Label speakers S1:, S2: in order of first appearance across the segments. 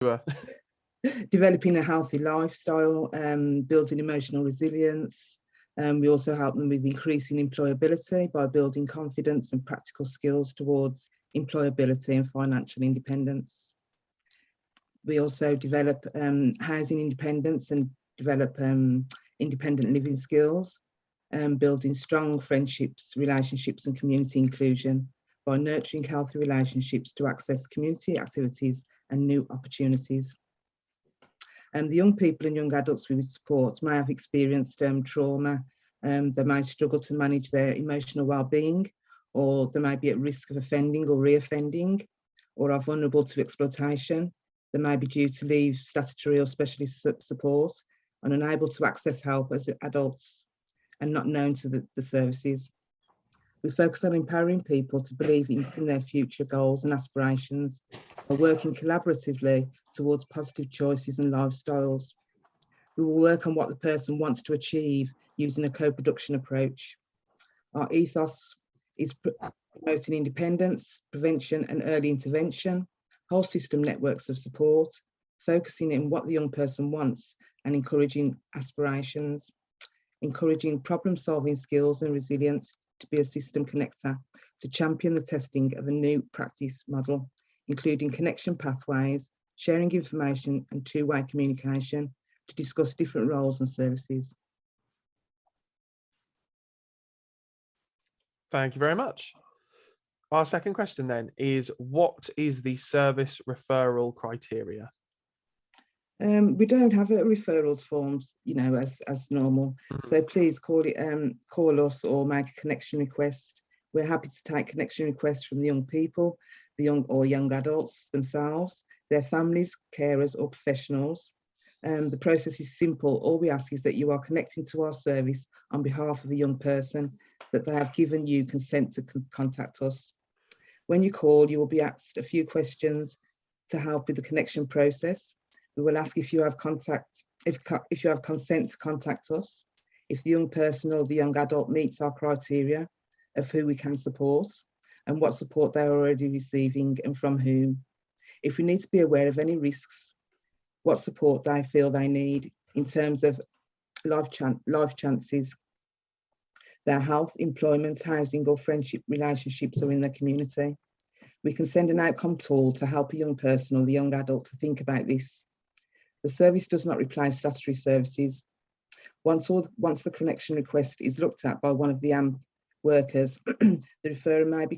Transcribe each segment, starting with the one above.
S1: Sure.
S2: Developing a healthy lifestyle, building emotional resilience. We also help them with increasing employability by building confidence and practical skills towards employability and financial independence. We also develop housing independence and develop independent living skills, building strong friendships, relationships and community inclusion by nurturing healthy relationships to access community activities and new opportunities. The young people and young adults we support may have experienced trauma. They may struggle to manage their emotional well-being, or they may be at risk of offending or reoffending, or are vulnerable to exploitation. They may be due to leave statutory or specialist support and unable to access help as adults and not known to the services. We focus on empowering people to believe in their future goals and aspirations by working collaboratively towards positive choices and lifestyles. We will work on what the person wants to achieve using a co-production approach. Our ethos is promoting independence, prevention and early intervention, whole system networks of support, focusing on what the young person wants and encouraging aspirations, encouraging problem-solving skills and resilience to be a system connector, to champion the testing of a new practice model, including connection pathways, sharing information and two-way communication to discuss different roles and services.
S1: Thank you very much. Our second question then is, what is the service referral criteria?
S2: We don't have referrals forms, as normal. So please call us or make a connection request. We're happy to take connection requests from the young people, the young adults themselves, their families, carers or professionals. The process is simple. All we ask is that you are connecting to our service on behalf of the young person, that they have given you consent to contact us. When you call, you will be asked a few questions to help with the connection process. We will ask if you have if you have consent to contact us, if the young person or the young adult meets our criteria of who we can support and what support they are already receiving and from whom. If we need to be aware of any risks, what support they feel they need in terms of life chances, their health, employment, housing or friendship relationships or in their community. We can send an outcome tool to help a young person or the young adult to think about this. The service does not replace statutory services. Once the connection request is looked at by one of the AMP workers, the referrer may be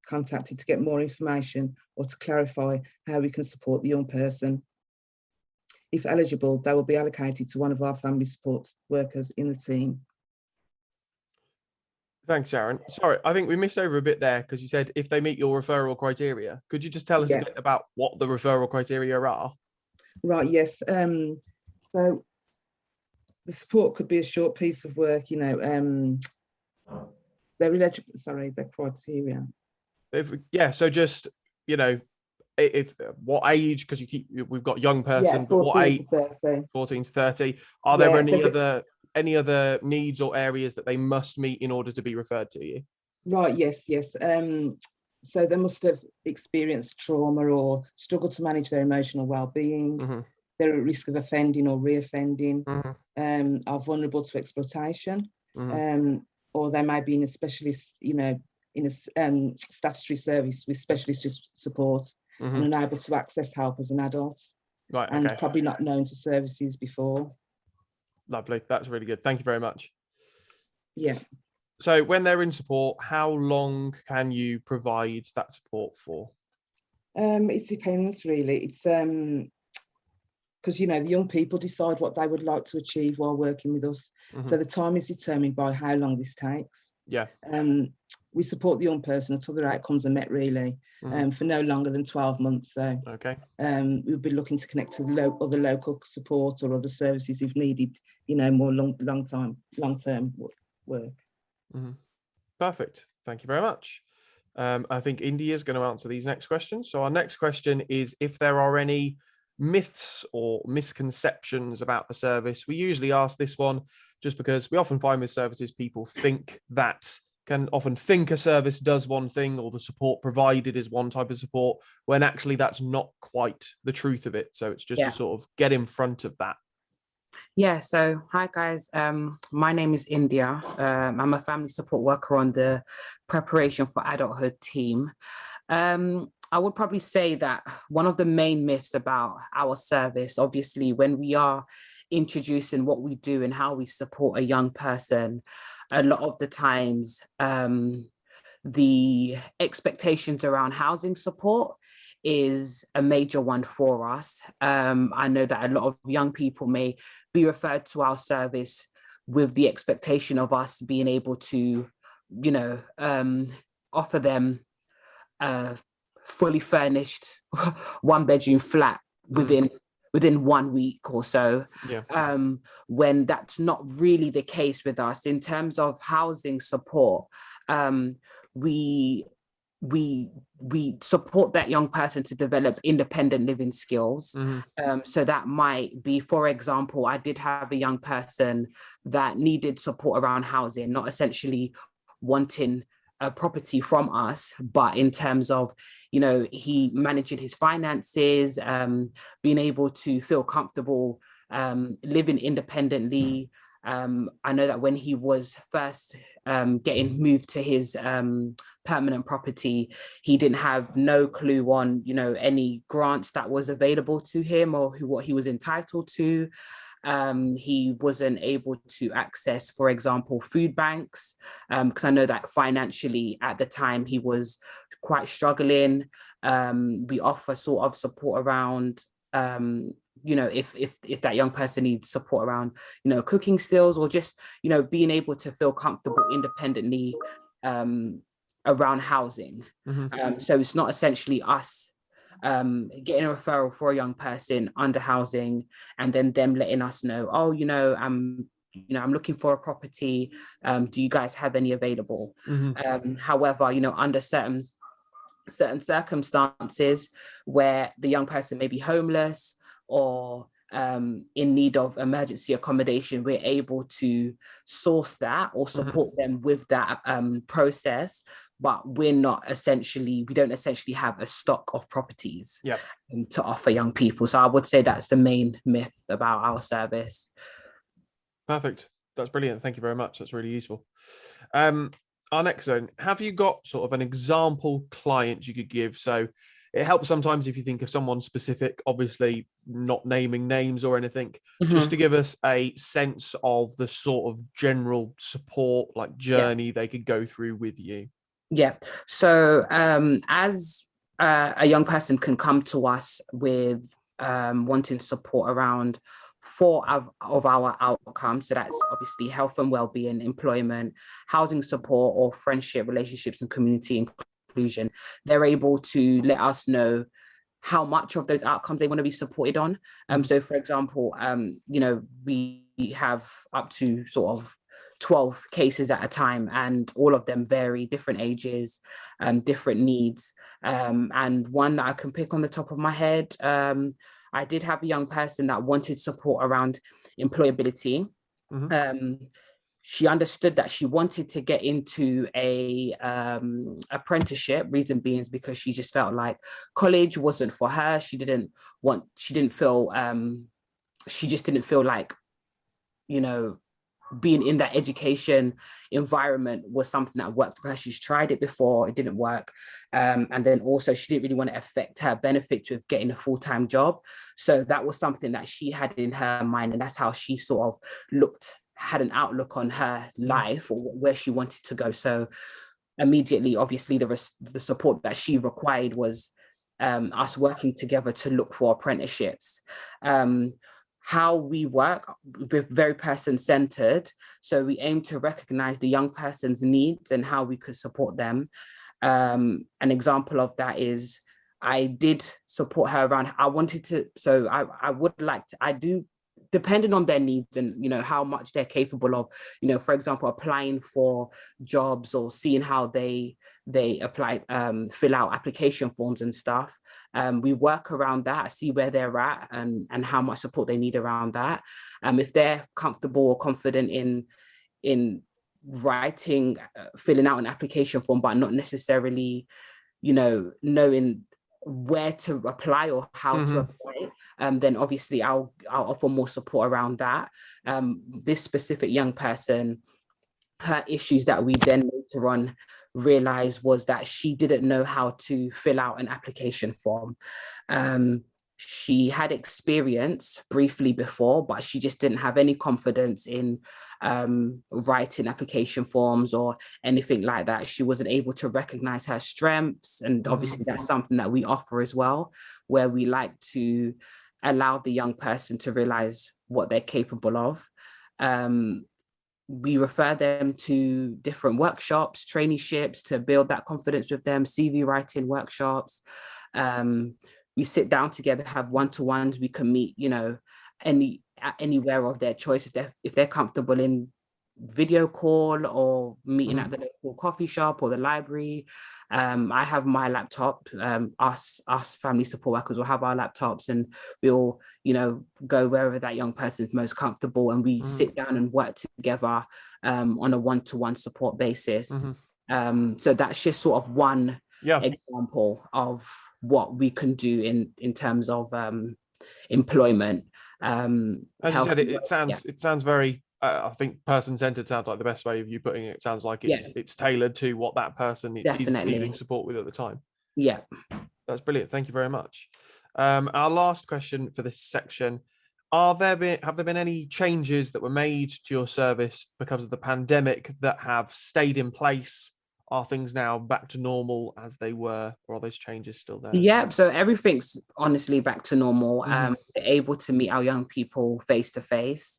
S2: contacted to get more information or to clarify how we can support the young person. If eligible, they will be allocated to one of our family support workers in the team.
S1: Thanks, Sharon. Sorry, I think we missed over a bit there because you said if they meet your referral criteria. Could you just tell us a bit about what the referral criteria are?
S2: Right, yes. So the support could be a short piece of work, their criteria.
S1: So just, if what age, because we've got young person, but what age? 14 to 30. Are there any other needs or areas that they must meet in order to be referred to you?
S2: Right, yes. So they must have experienced trauma or struggled to manage their emotional well-being. Mm-hmm. They're at risk of offending or reoffending, are vulnerable to exploitation, or they may be in a specialist, in a statutory service with specialist support and unable to access help as an adult. Right, okay. And probably not known to services before.
S1: Lovely, that's really good. Thank you very much.
S2: Yeah.
S1: So when they're in support, how long can you provide that support for?
S2: It depends really. It's because the young people decide what they would like to achieve while working with us. So the time is determined by how long this takes.
S1: Yeah.
S2: We support the young person until their outcomes are met really, for no longer than 12 months. So
S1: okay.
S2: We'll be looking to connect to other local support or other services if needed, more long-term work.
S1: Perfect. Thank you very much. I think India is going to answer these next questions. So our next question is if there are any myths or misconceptions about the service. We usually ask this one just because we often find with services people think that can often think a service does one thing or the support provided is one type of support, when actually that's not quite the truth of it. So it's just to sort of get in front of that.
S3: Yeah, so hi guys, my name is India. I'm a family support worker on the Preparation for Adulthood team. I would probably say that one of the main myths about our service, obviously, when we are introducing what we do and how we support a young person, a lot of the times, the expectations around housing support is a major one for us. I know that a lot of young people may be referred to our service with the expectation of us being able to, you know, offer them a fully furnished 1-bedroom flat within 1 week or so, when that's not really the case with us. In terms of housing support, we support that young person to develop independent living skills. So that might be, for example, I did have a young person that needed support around housing, not essentially wanting a property from us, but in terms of, you know, he managing his finances, being able to feel comfortable living independently. I know that when he was first getting moved to his permanent property, he didn't have no clue on, you know, any grants that was available to him or what he was entitled to. He wasn't able to access, for example, food banks, because I know that financially at the time he was quite struggling. We offer sort of support around, you know, if that young person needs support around, you know, cooking skills, or just, you know, being able to feel comfortable independently around housing. So it's not essentially us getting a referral for a young person under housing and then them letting us know, oh, you know, I'm looking for a property. Do you guys have any available? However, you know, under certain circumstances where the young person may be homeless or in need of emergency accommodation, we're able to source that or support them with that process. But we don't essentially have a stock of properties to offer young people. So I would say that's the main myth about our service.
S1: Perfect. That's brilliant. Thank you very much. That's really useful. Our next zone, have you got sort of an example client you could give? So it helps sometimes if you think of someone specific, obviously not naming names or anything, just to give us a sense of the sort of general support, like journey they could go through with you.
S3: Yeah. So as a young person can come to us with wanting support around 4 of our outcomes. So that's obviously health and well-being, employment, housing support, or friendship, relationships, and community inclusion. They're able to let us know how much of those outcomes they want to be supported on. So for example, you know, we have up to sort of 12 cases at a time, and all of them vary, different ages, different needs. And one that I can pick on the top of my head, I did have a young person that wanted support around employability. She understood that she wanted to get into a apprenticeship. Reason being is because she just felt like college wasn't for her. She just didn't feel like, you know, being in that education environment was something that worked for her. She's tried it before, it didn't work. And then also she didn't really want to affect her benefits with getting a full-time job. So that was something that she had in her mind, and that's how she sort of had an outlook on her life or where she wanted to go. So immediately, obviously, the support that she required was us working together to look for apprenticeships. How we work, we're very person-centered. So we aim to recognize the young person's needs and how we could support them. An example of that is I did support her around, I do, depending on their needs and, you know, how much they're capable of, you know, for example, applying for jobs or seeing how they apply, fill out application forms and stuff. We work around that, see where they're at and how much support they need around that. If they're comfortable or confident in writing, filling out an application form, but not necessarily, you know, knowing where to apply or how to apply, then obviously I'll offer more support around that. This specific young person, her issues that we then later on realized was that she didn't know how to fill out an application form. She had experience briefly before, but she just didn't have any confidence in writing application forms or anything like that. She wasn't able to recognize her strengths. And obviously that's something that we offer as well, where we like to allow the young person to realize what they're capable of. We refer them to different workshops, traineeships to build that confidence with them, CV writing workshops. We sit down together, have one-to-ones. We can meet, you know, anywhere of their choice if they're comfortable in video call or meeting at the local coffee shop or the library. I have my laptop. Us family support workers will have our laptops, and we'll, you know, go wherever that young person is most comfortable, and we sit down and work together on a one-to-one support basis. So that's just sort of one example of what we can do in terms of employment.
S1: As you said, it sounds very, I think person-centered sounds like the best way of you putting it. It sounds like it's tailored to what that person is needing support with at the time.
S3: Yeah,
S1: that's brilliant. Thank you very much. Our last question for this section: have there been any changes that were made to your service because of the pandemic that have stayed in place? Are things now back to normal as they were, or are those changes still there?
S3: Yeah, so everything's honestly back to normal. We're able to meet our young people face to face.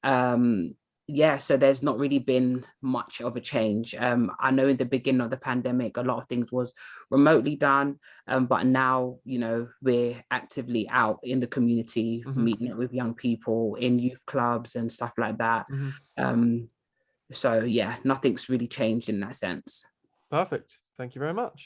S3: Yeah, so there's not really been much of a change. I know in the beginning of the pandemic, a lot of things was remotely done, but now, you know, we're actively out in the community, meeting with young people in youth clubs and stuff like that. So yeah, nothing's really changed in that sense.
S1: Perfect. Thank you very much.